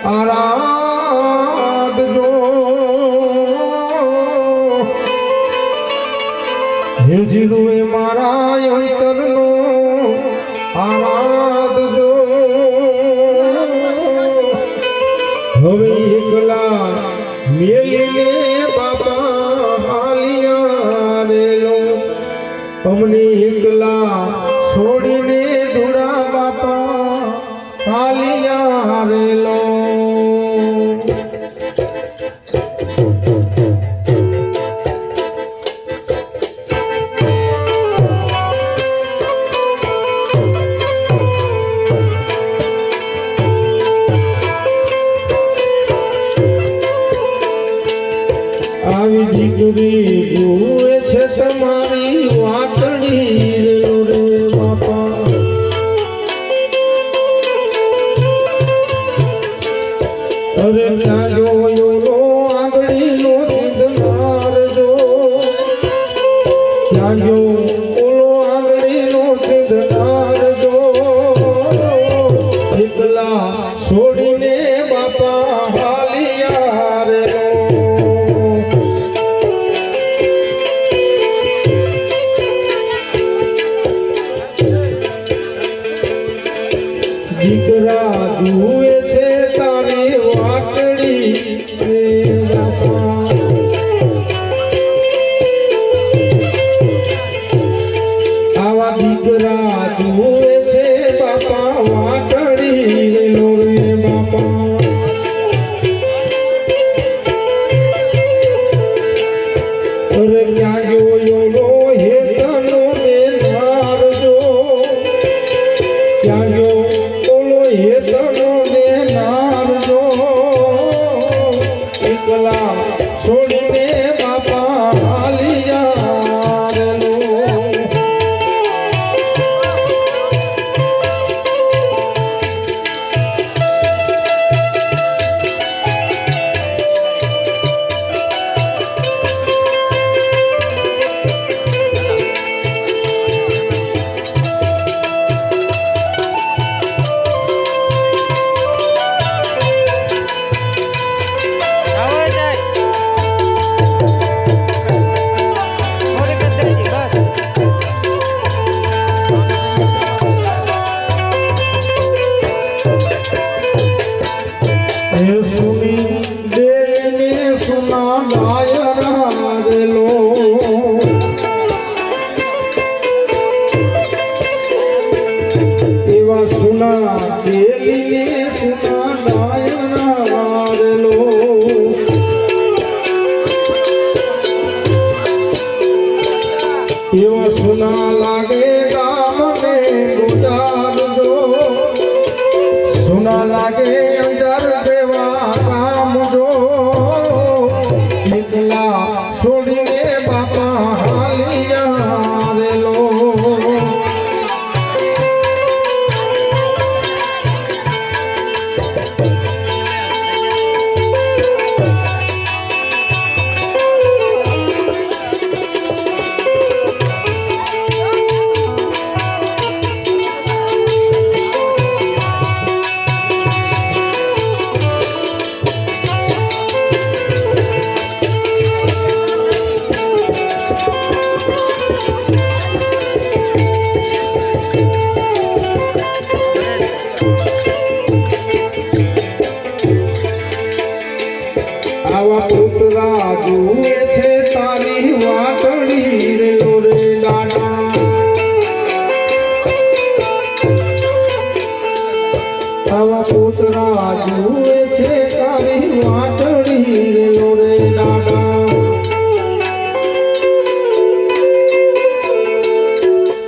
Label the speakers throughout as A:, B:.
A: આરાધજો હે જીરુએ મારા અંતરનો આરાધજો હવે એકલા મેલીને બાપા હાલિયા રેલો અમને એકલા છોડીને ધૂળા બાપા હાલિયા રેલો આવી દીકરી જુએ છે તમારી વાટડી રે બાપા અરે ત્યાં જોયો આંગળી નો ચિંતનાર જો ત્યાં જો ઓલો આંગળી નો ચિંતનાર જો એકલા છોડીને બાપા હાલિયા રે દીકરા જુએ છે તારી વાટડી રે બાપા આવા દીકરા જુએ છે બાપા વાટડી રે બાપા અરે ક્યાં જોયો હેતનો ને નારજો ક્યાં જો હેતનો ને નારજો એકલા છોડીને બાપા હાલિયા રેલો સુના દેલીને સુના નાયના રેલો એવા સુના લાગે ગામને ગુજારજો સુના લાગે અંજાર દેવા કામ જો એકલા છોડીને બાપા હાલિયા રેલો આવા પુતરા જુએ છે તારી વાટડી રે દાડા આવા પુતરા જુએ છે તારી વાટડી રે દાડા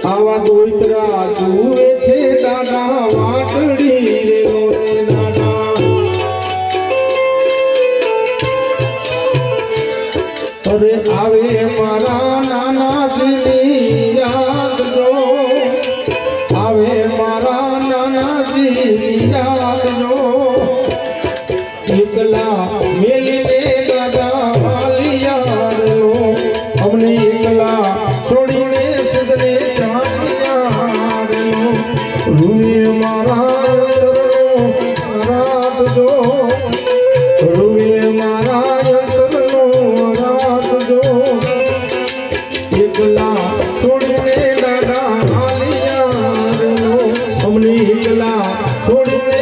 A: આવા દોઈતરા જુએ છે દાડા વાટડી રે દાડા અરે આવે મારા નાનાજીની યાદ જો આવે મારા નાનાજીની યાદ જો એકલા મેલીને દાદા હાલિયા રો અમને એકલા છોડીને સદને ચાંદિયા રો રૂએ મારા રાત જો રૂવે મારા યંત્રનો રાત જો એકલા છોડીને દાદા હાલિયા રો અમને એકલા છોડીને